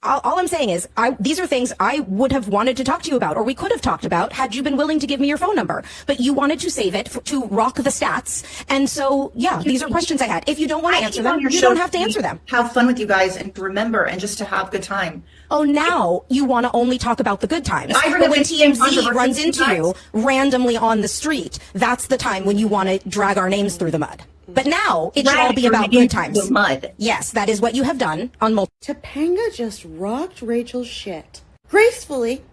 all I'm saying is, these are things I would have wanted to talk to you about, or we could have talked about, had you been willing to give me your phone number. But you wanted to save it to rock the stats. And so, yeah, these are questions I had. If you don't want to answer them, you don't have to answer them. Have fun with you guys and to remember and just to have a good time. Oh, now you want to only talk about the good times. But when TMZ runs into you randomly on the street, that's the time when you want to drag our names through the mud. But now it should all be about good times. The mud. Yes, that is what you have done on multiple. Topanga just rocked Rachel's shit. Gracefully,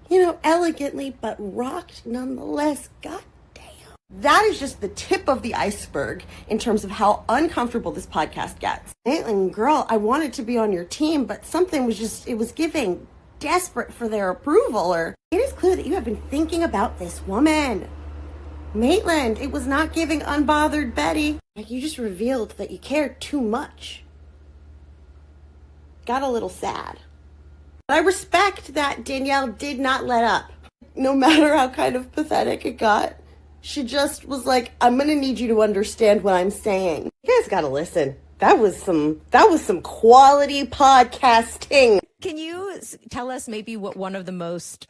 elegantly, but rocked nonetheless. God damn. That is just the tip of the iceberg in terms of how uncomfortable this podcast gets. Caitlin, girl, I wanted to be on your team, but something was it was giving desperate for their approval. Or it is clear that you have been thinking about this woman. Maitland, it was not giving unbothered Betty. Like, you just revealed that you cared too much. Got a little sad. But I respect that Danielle did not let up. No matter how kind of pathetic it got, she just was like, I'm gonna need you to understand what I'm saying. You guys gotta listen. That was some quality podcasting. Can you tell us maybe what one of the most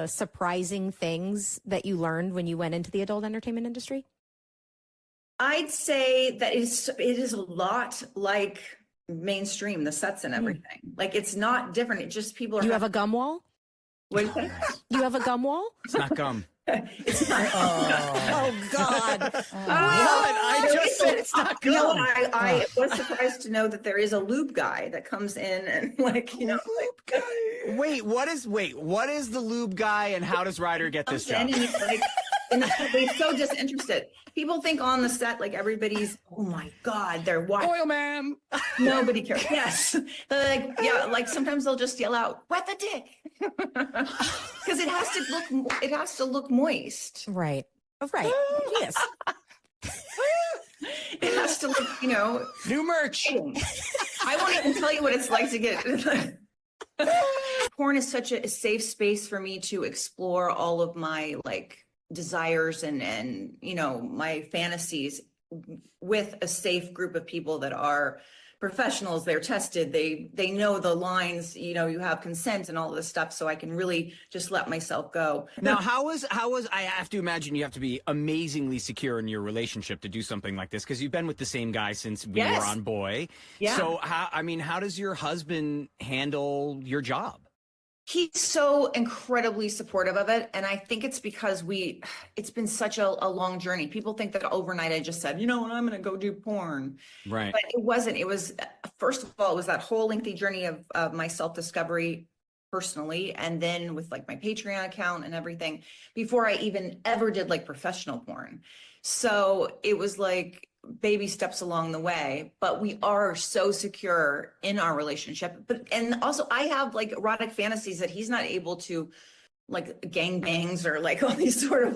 surprising things that you learned when you went into the adult entertainment industry? I'd say that it is a lot like mainstream, the sets and everything. Like, it's not different. It just people are. You have a gum wall? What do you think? You have a gum wall? It's not gum. It's not. Oh God. I just said it's not gum. I was surprised to know that there is a lube guy that comes in and Wait, what is the lube guy and how does Ryder get this job? And he's like, and he's so disinterested. People think on the set, like, everybody's, oh my God, they're watching. Oil man. Nobody cares. Yes. They're like, yeah, like sometimes they'll just yell out, wet the dick. Because it has to look moist. Right. Oh, right. Yes. It has to look, New merch. I won't even tell you what it's like to get. Porn is such a safe space for me to explore all of my desires and my fantasies with a safe group of people that are professionals. They're tested, they know the lines, you have consent and all of this stuff, so I can really just let myself go. Now, how was I have to imagine you have to be amazingly secure in your relationship to do something like this, because you've been with the same guy since we were on Boy. Yeah. So how does your husband handle your job? He's so incredibly supportive of it. And I think it's because it's been such a long journey. People think that overnight I just said, I'm going to go do porn. Right. But it wasn't. It was, first of all, it was that whole lengthy journey of my self-discovery personally. And then with my Patreon account and everything before I even ever did professional porn. So it was baby steps along the way, but we are so secure in our relationship. And also I have erotic fantasies that he's not able to, gangbangs or all these sort of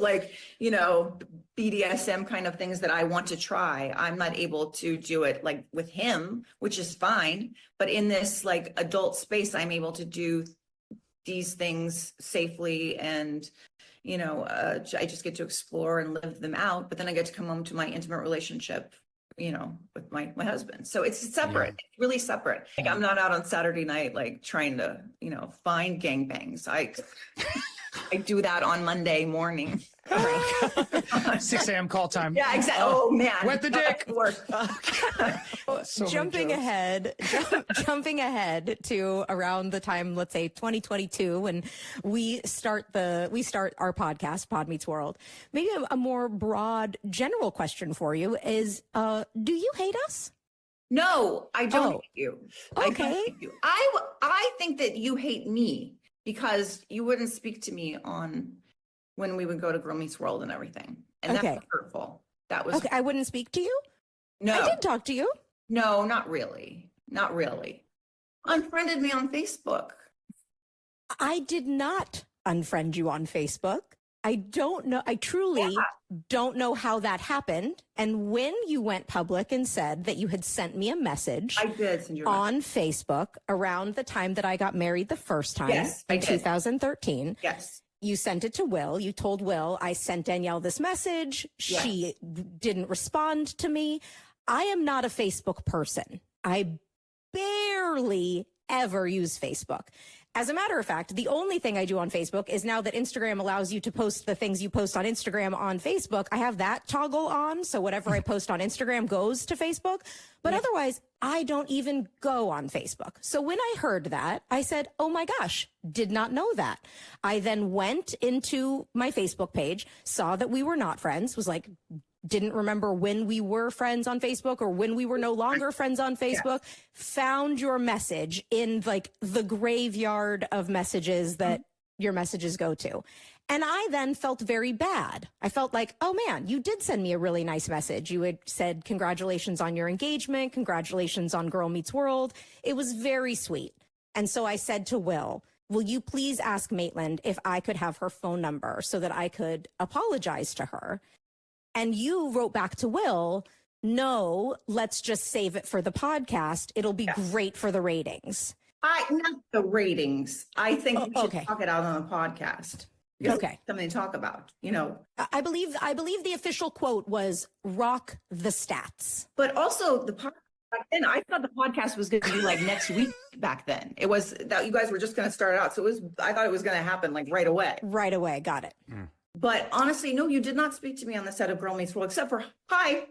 BDSM kind of things that I want to try. I'm not able to do it with him, which is fine. But in this adult space, I'm able to do these things safely and I just get to explore and live them out, but then I get to come home to my intimate relationship, with my husband. So it's separate, It's really separate. I'm not out on Saturday night, trying to, find gangbangs. I do that on Monday morning. 6 a.m. call time. Yeah, exactly. Oh man. Wet the dick. So jumping ahead to around the time, let's say 2022, when we start our podcast, Pod Meets World. Maybe a more broad, general question for you is, do you hate us? No, I don't hate you. Okay. I don't hate you. I think that you hate me because you wouldn't speak to me on when we would go to Girl Meets World and everything. And that's hurtful. That was okay. I wouldn't speak to you? No. I did talk to you. No, not really. Not really. Unfriended me on Facebook. I did not unfriend you on Facebook. I don't know. I truly don't know how that happened. And when you went public and said that you had sent me a message, I did send you on Facebook around the time that I got married the first time in 2013. Yes. You sent it to Will. You told Will, I sent Danielle this message. Yes. She didn't respond to me. I am not a Facebook person. I barely ever use Facebook. As a matter of fact, the only thing I do on Facebook is now that Instagram allows you to post the things you post on Instagram on Facebook, I have that toggle on. So whatever I post on Instagram goes to Facebook. But otherwise, I don't even go on Facebook. So when I heard that, I said, oh my gosh, did not know that. I then went into my Facebook page, saw that we were not friends, was like, didn't remember when we were friends on Facebook or when we were no longer friends on Facebook, found your message in like the graveyard of messages that your messages go to. And I then felt very bad. I felt like, oh man, you did send me a really nice message. You had said, congratulations on your engagement. Congratulations on Girl Meets World. It was very sweet. And so I said to Will, will you please ask Maitland if I could have her phone number so that I could apologize to her? And you wrote back to Will, no, let's just save it for the podcast. It'll be great for the ratings. Not the ratings. I think we should okay. talk it out on the podcast. Because Okay. it's something to talk about, you know. I believe the official quote was rock the stats. But also the podcast back then, I thought the podcast was going to be like next week back then. It was that you guys were just going to start out. So I thought it was going to happen like right away. Right away. Got it. But honestly, no, you did not speak to me on the set of Girl Meets World, except for hi.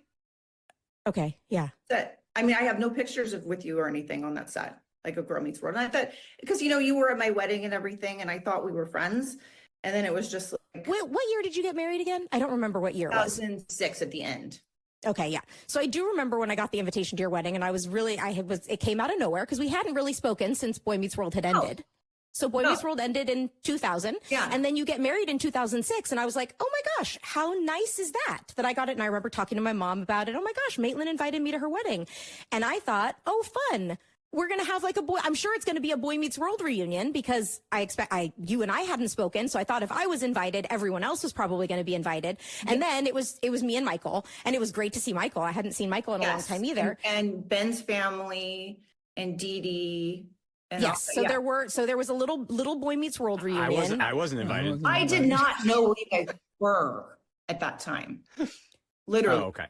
Okay. Yeah. That I mean, I have no pictures with you or anything on that set, like a Girl Meets World. And I thought, because you know, you were at my wedding and everything, and I thought we were friends. And then it was just like, Wait, what year did you get married again? I don't remember what year it was. 2006 at the end. Okay, yeah. So I do remember when I got the invitation to your wedding, and it came out of nowhere because we hadn't really spoken since Boy Meets World had ended. So Boy Meets World ended in 2000. Yeah. And then you get married in 2006. And I was like, oh my gosh, how nice is that I got it? And I remember talking to my mom about it. Oh my gosh, Maitland invited me to her wedding. And I thought, oh, fun. We're going to have like I'm sure it's going to be a Boy Meets World reunion because you and I hadn't spoken. So I thought if I was invited, everyone else was probably going to be invited. And then it was me and Michael, and it was great to see Michael. I hadn't seen Michael in a long time either. And Ben's family and Dee Dee. And yes. So there was a little Boy Meets World reunion. I wasn't invited. I did not know where you guys were at that time. Literally. Oh, okay.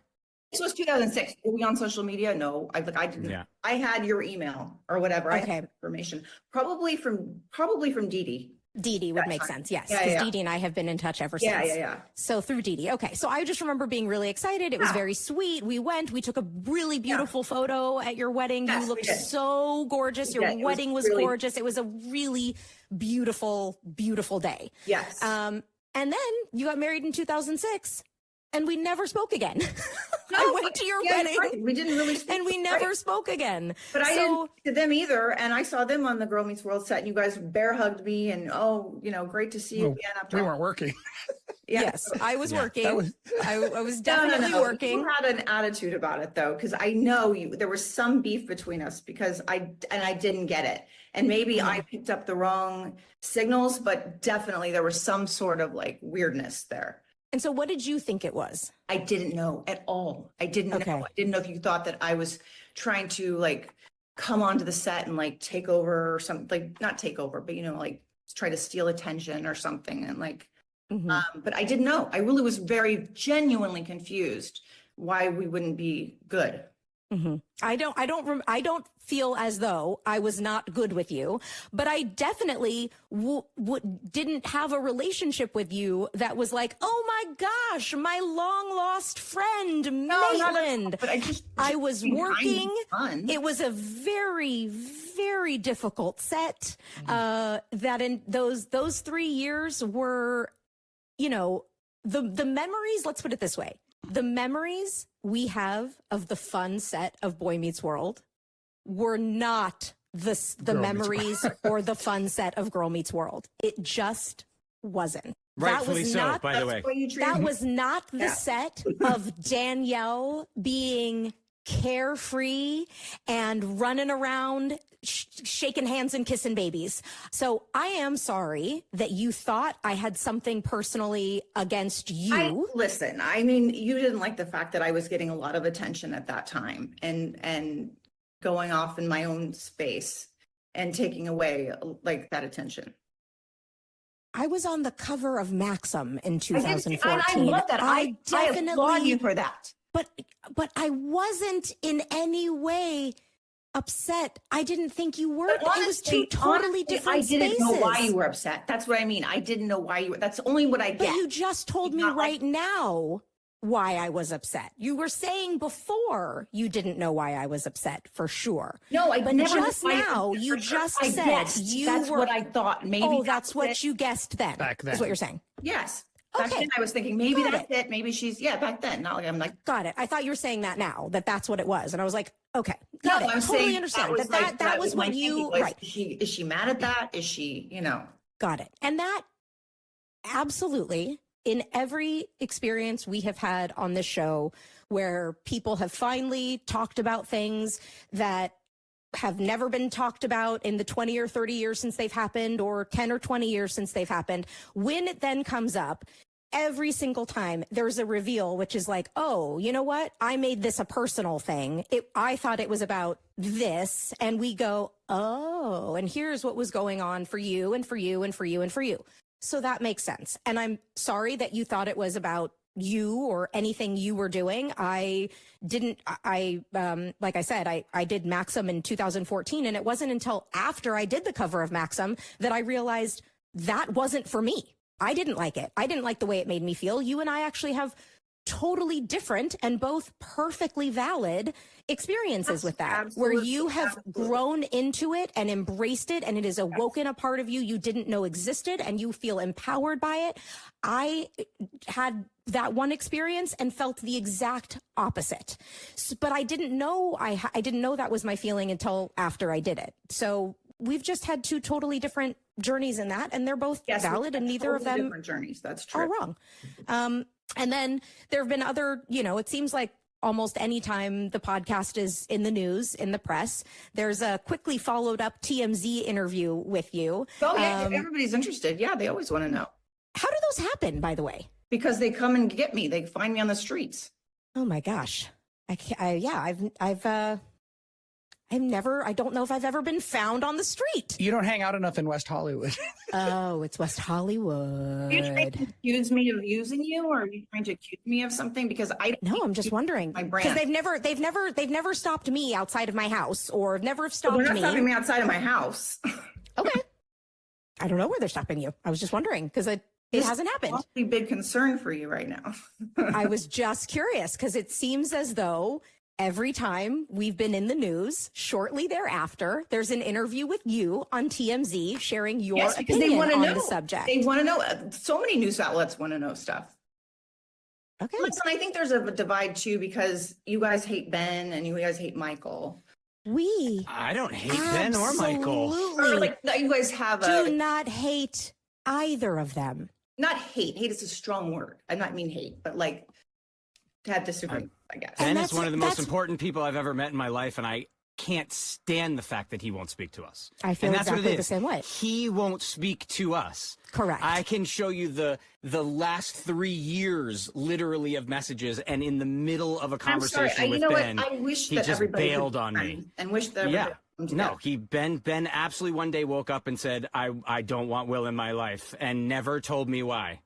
This was 2006. Were we on social media? No, I didn't. Yeah. I had your email or whatever. I Okay. had information probably from Dee Dee. Dee Dee would make sense. Yes. Yeah, Because yeah. Dee Dee and I have been in touch ever Yeah, since. yeah. So through Dee Dee. Okay. So I just remember being really excited. It was very sweet. We took a really beautiful photo at your wedding. Yes, You we looked did. so gorgeous. We Your did. It was wedding was really- gorgeous. It was a really beautiful, beautiful day. Yes. And then you got married in 2006 and we never spoke again. No, I went to your yeah, wedding right. We didn't really speak. and we never Right. spoke again. But I So- didn't speak to them either. And I saw them on the Girl Meets World set, and you guys bear hugged me, and great to see you Well, again after we all. weren't working. Yeah. Yes, I was Yeah. working. That was- I was No, definitely no. working. You had an attitude about it though, because I know there was some beef between us because I didn't get it. And maybe I picked up the wrong signals, but definitely there was some sort of like weirdness there. And so what did you think it was? I didn't know at all. I didn't Okay. know. I didn't know if you thought that I was trying to like come onto the set and like take over or something, like not take over, but like try to steal attention or something. And like, Mhm. but I didn't know. I really was very genuinely confused why we wouldn't be good. Mhm. I don't feel as though I was not good with you, but I definitely didn't have a relationship with you that was like, oh my gosh, my long lost friend, Maitland. But I was being kind and working. fun. It was a very, very difficult set. That in those 3 years were, the memories. Let's put it this way: the memories we have of the fun set of Boy Meets World were not the Girl Meets memories or the fun set of Girl Meets World. It just wasn't. Rightfully so, not by the way. Why you treated that me- was not the Yeah. set of Danielle being carefree and running around shaking hands and kissing babies. So I am sorry that you thought I had something personally against you. Listen, I mean, you didn't like the fact that I was getting a lot of attention at that time and going off in my own space and taking away like that attention. I was on the cover of Maxim in And 2014. I love that. I applaud definitely you for that. but I wasn't in any way upset. I didn't think you were. But It was honestly, two totally different I didn't know why spaces. you were upset. That's what I mean. I didn't know why you were. That's only what I But get. you just told me Not like- right now why I was upset. You were saying before you didn't know why I was upset, for sure. No, I but never knew just why you now were you upset. just I said guessed. you That's were. what I thought. Maybe Oh, that's what it. you guessed then. Back then. Is what you're saying. Yes. Back Okay. then I was thinking maybe Got that's it. Maybe she's back then. Not like I'm like Got it. I thought you were saying that now, that's what it was. And I was like, okay, no, got it. I'm Totally saying understand. that was That was my what you, thinking was, right. Is she mad at that? Is she, Got it. And that absolutely, in every experience we have had on this show where people have finally talked about things that have never been talked about in the 20 or 30 years since they've happened, or 10 or 20 years since they've happened, when it then comes up, every single time there's a reveal, which is like, oh, you know what? I made this a personal thing. I thought it was about this. And we go, oh, and here's what was going on for you and for you and for you and for you. So that makes sense. And I'm sorry that you thought it was about you or anything you were doing. I didn't, like I said, I did Maxim in 2014, and it wasn't until after I did the cover of Maxim that I realized that wasn't for me. I didn't like it. I didn't like the way it made me feel. You and I actually have totally different and both perfectly valid experiences with that, where you have grown into it and embraced it, and it is awoken a part of you you didn't know existed, and you feel empowered by it. I had that one experience and felt the exact opposite, but I didn't know I didn't know that was my feeling until after I did it. So we've just had two totally different journeys in that, and they're both valid, and neither of them different journeys. That's true. are wrong. And then there have been other, it seems like almost any time the podcast is in the news, in the press, there's a quickly followed up TMZ interview with you. Oh, yeah, everybody's interested. Yeah, they always want to know. How do those happen, by the way? Because they come and get me. They find me on the streets. Oh my gosh. I don't know if I've ever been found on the street. You don't hang out enough in West Hollywood. Oh, it's West Hollywood. Are you trying to accuse me of using you, or are you trying to accuse me of something? Because No, I'm just wondering. My brand. Because they've never stopped me outside of my house, or never stopped They're not me. stopping me outside of my house. Okay. I don't know where they're stopping you. I was just wondering because it hasn't happened. It's a big concern for you right now. I was just curious because it seems as though every time we've been in the news, shortly thereafter, there's an interview with you on TMZ sharing your opinion on the subject. They want to know. So many news outlets want to know stuff. Okay. Listen, I think there's a divide too, because you guys hate Ben and you guys hate Michael. I don't hate Ben or Michael. Or like you guys have do not hate either of them. Not hate. Hate is a strong word. I not mean hate, but like to have disagreement, I guess. Ben is one of the most important people I've ever met in my life, and I can't stand the fact that he won't speak to us. I feel and that's exactly what it the is. same way. He won't speak to us. Correct. I can show you the last 3 years, literally, of messages, and in the middle of a conversation with Ben, I wish he that just everybody bailed on me. and wish that everybody would come together. Ben absolutely one day woke up and said, I don't want Will in my life, and never told me why.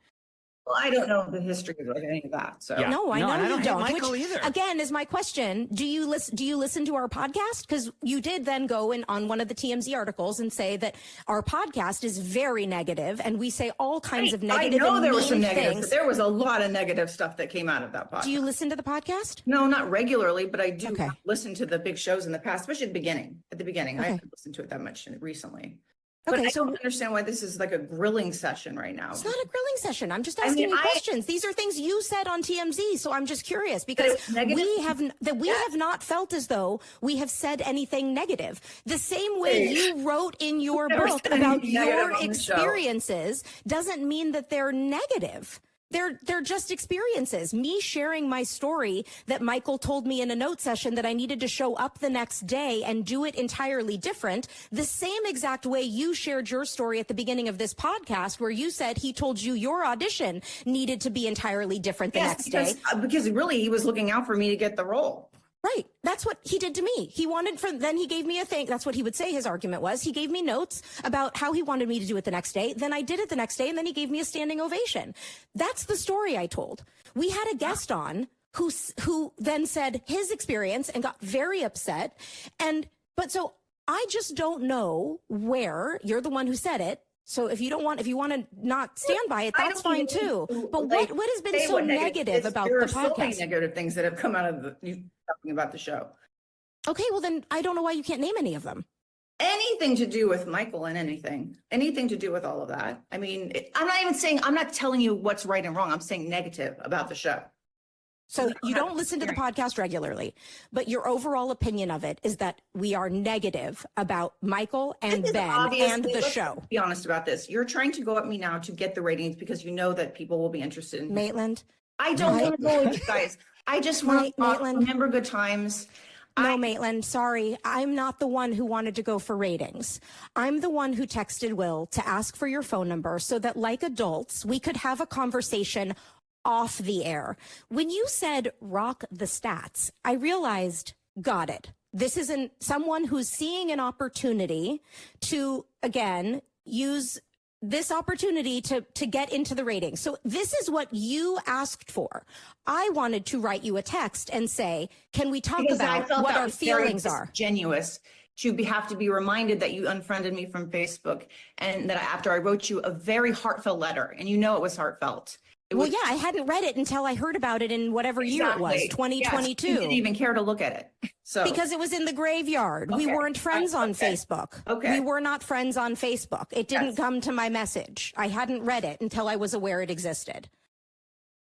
Well, I don't know the history of any of that. So Yeah. No, I know and I you don't don't. hate Michael Which, either. again, is my question. Do you listen to our podcast? Because you did then go in on one of the TMZ articles and say that our podcast is very negative, and we say all kinds of negative. I know and there was some mean negative, things. but there was a lot of negative stuff that came out of that podcast. Do you listen to the podcast? No, not regularly, but I do Okay. listen to the big shows in the past, especially at the beginning. I Okay. haven't listened to it that much recently. But Okay, I so don't understand why this is like a grilling session right now. it's not a grilling session. I'm just asking you questions. These are things you said on TMZ, so I'm just curious because it's negative? we have not felt as though we have said anything negative. The same way you wrote in your Never book said about anything negative your on the show. experiences doesn't mean that they're negative. They're just experiences. Me sharing my story that Michael told me in a note session that I needed to show up the next day and do it entirely different. The same exact way you shared your story at the beginning of this podcast, where you said he told you your audition needed to be entirely different the next day. Because really he was looking out for me to get the role. Right. That's what he did to me. Then he gave me a thing. That's what he would say his argument was. He gave me notes about how he wanted me to do it the next day. Then I did it the next day, and then he gave me a standing ovation. That's the story I told. We had a guest on who then said his experience and got very upset. And But so I just don't know where. You're the one who said it. So if you want to not stand by it, I that's don't fine even too. need to, But like, what has been say so what negative about there the are so many podcast? negative things that have come out of you talking about the show. Okay, well then I don't know why you can't name any of them. Anything to do with Michael and anything to do with all of that. I mean, I'm not telling you what's right and wrong. I'm saying negative about the show. So you don't listen to the podcast regularly, but your overall opinion of it is that we are negative about Michael and Ben and the show. Be honest about this. You're trying to go at me now to get the ratings because you know that people will be interested in Maitland. I don't want to go with you guys. I just want to Maitland. remember good times. No, Maitland, sorry. I'm not the one who wanted to go for ratings. I'm the one who texted Will to ask for your phone number so that, like adults, we could have a conversation off the air. When you said rock the stats, I realized, got it. This isn't someone who's seeing an opportunity to, again, use this opportunity to get into the ratings. So this is what you asked for. I wanted to write you a text and say, can we talk about what our feelings are? Genuous to have to be reminded that you unfriended me from Facebook and that after I wrote you a very heartfelt letter and you know it was heartfelt. Well, yeah, I hadn't read it until I heard about it in whatever year it was, 2022. Yes, you didn't even care to look at it. So because it was in the graveyard. We weren't friends on Facebook. Okay. We were not friends on Facebook. It didn't come to my message. I hadn't read it until I was aware it existed.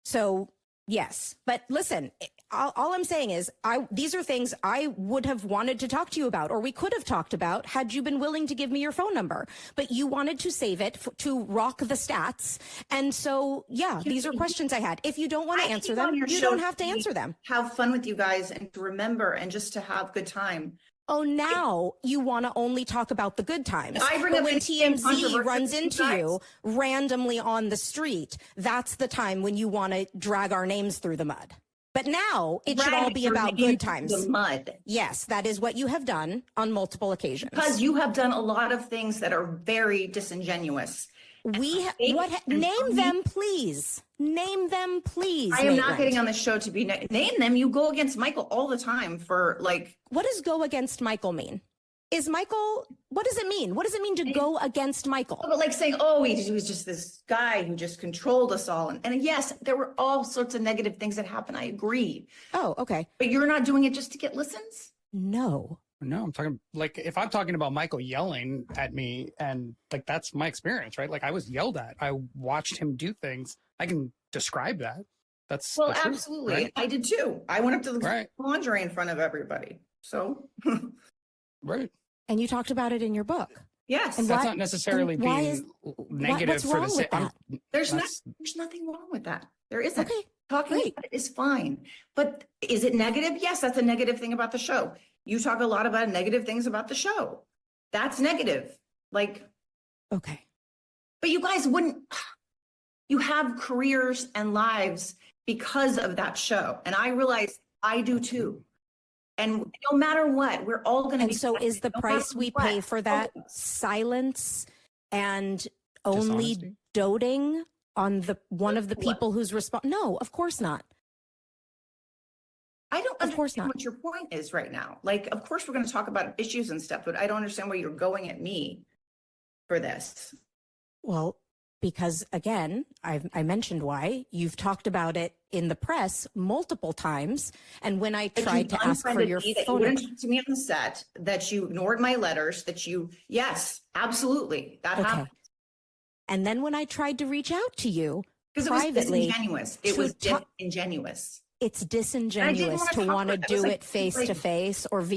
So, yes. But listen, all I'm saying is these are things I would have wanted to talk to you about, or we could have talked about had you been willing to give me your phone number. But you wanted to save it to rock the stats. And so, yeah, these are questions I had. If you don't want to answer them, you don't have to answer them. Have fun with you guys and to remember and just to have good time. Oh, now you want to only talk about the good times. I bring but up when the same TMZ controversy runs with you into guys. you randomly on the street, that's the time when you want to drag our names through the mud. But now it should all be about good times. The mud. Yes, that is what you have done on multiple occasions. Because you have done a lot of things that are very disingenuous. Name them, please. Name them, please. I am not Maitland. getting on the show to be name them. You go against Michael all the time for like. What does go against Michael mean? Is Michael, what does it mean? What does it mean to go against Michael? But like saying, oh, he was just this guy who just controlled us all. And yes, there were all sorts of negative things that happened. I agree. Oh, okay. But you're not doing it just to get listens? No. No, I'm talking like if I'm talking about Michael yelling at me and like that's my experience, right? Like I was yelled at. I watched him do things. I can describe that. That's Well, the truth, absolutely. right? I did too. I went up to the Right. laundry in front of everybody. So, Right. And you talked about it in your book. yes. And That's why- not necessarily and why being is- negative what's for the wrong with sake. that? There's nothing wrong with that. There isn't. Okay, Talking great. about it is fine. But is it negative? Yes, that's a negative thing about the show. You talk a lot about negative things about the show. That's negative. Like, Okay. but you guys wouldn't, you have careers and lives because of that show. And I realize I do too. And no matter what, we're all going to be. And so is the no price matter we what. pay for that silence and only Dishonesty? doting on the one of the What? people who's No, of course not. I don't Of course understand not. what your point is right now. Like, of course, we're going to talk about issues and stuff, but I don't understand where you're going at me for this. Well, because again, I mentioned why. You've talked about it in the press multiple times. And when I That you tried to ask for unfriended your me, that you phone wouldn't number. talk to me on the set, that you ignored my letters, that you, yes, absolutely, that Okay. happened. And then when I tried to reach out to you Because it was privately, disingenuous. It to was talk- disingenuous. it's disingenuous wanna to talk want to about it. I was do like, it face like- to face or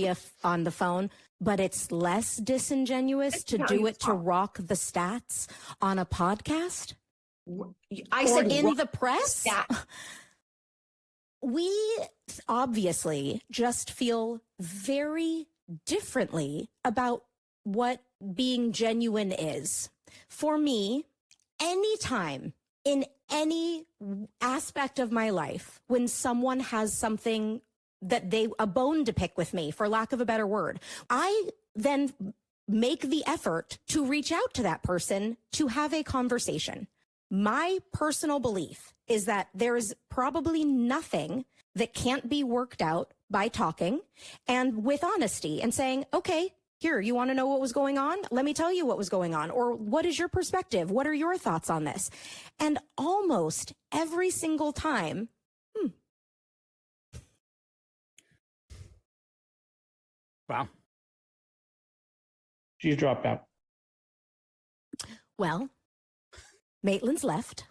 on the phone, but it's less disingenuous to how do you it to talk. rock the stats on a podcast I or said in rock the press. stat. We obviously just feel very differently about what being genuine is. For me, anytime in any aspect of my life, when someone has something a bone to pick with me, for lack of a better word, I then make the effort to reach out to that person to have a conversation. My personal belief is that there is probably nothing that can't be worked out by talking and with honesty and saying, okay, here, you want to know what was going on? Let me tell you what was going on. Or what is your perspective? What are your thoughts on this? And almost every single time, Wow. She's dropped out. well, Maitland's left.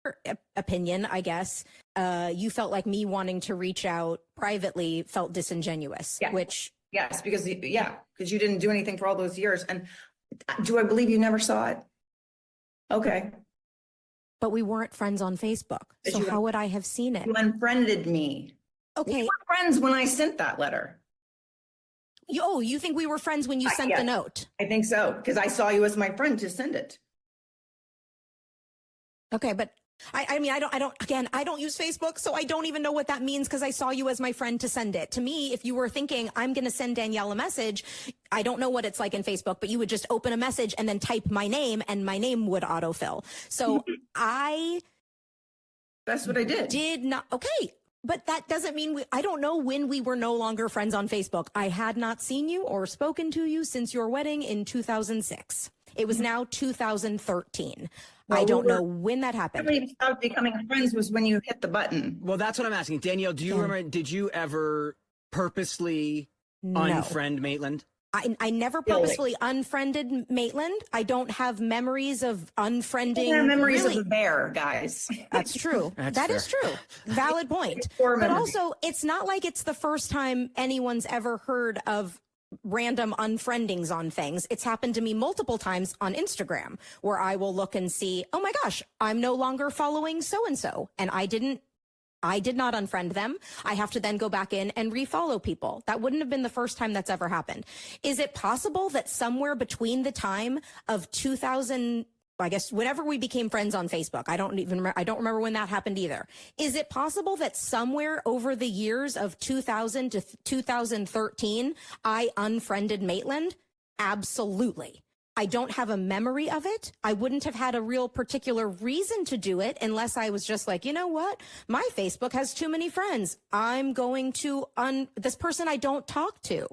Her opinion, I guess. You felt like me wanting to reach out privately felt disingenuous, Yeah. which Yes, because you didn't do anything for all those years. And do I believe you never saw it? Okay. but we weren't friends on Facebook. But So you- how would I have seen it? You unfriended me. Okay. We were friends when I sent that letter. You think we were friends when you sent yeah. the note? I think so, because I saw you as my friend to send it. Okay, but I mean, I don't use Facebook, so I don't even know what that means because I saw you as my friend to send it. To me, if you were thinking I'm going to send Danielle a message, I don't know what it's like in Facebook, but you would just open a message and then type my name and my name would autofill. So That's what I did. did not. Okay. But that doesn't mean I don't know when we were no longer friends on Facebook. I had not seen you or spoken to you since your wedding in 2006. It was now 2013. I don't know when that happened. When we started becoming friends was when you hit the button. Well, that's what I'm asking. Danielle, do you remember, did you ever purposely unfriend Maitland? I never purposefully unfriended Maitland. I don't have memories of unfriending. I have memories really. of the bear, guys. That's true. That is true. Valid point. Core But memory. also, it's not like it's the first time anyone's ever heard of random unfriendings on things. It's happened to me multiple times on Instagram where I will look and see, oh my gosh, I'm no longer following so-and-so. And I did not unfriend them. I have to then go back in and refollow people. That wouldn't have been the first time that's ever happened. Is it possible that somewhere between the time of 2000, I guess, whenever we became friends on Facebook, I don't remember when that happened either. Is it possible that somewhere over the years of 2000 to 2013, I unfriended Maitland? Absolutely. I don't have a memory of it. I wouldn't have had a real particular reason to do it unless I was just like, you know what? My Facebook has too many friends. I'm going to this person I don't talk to.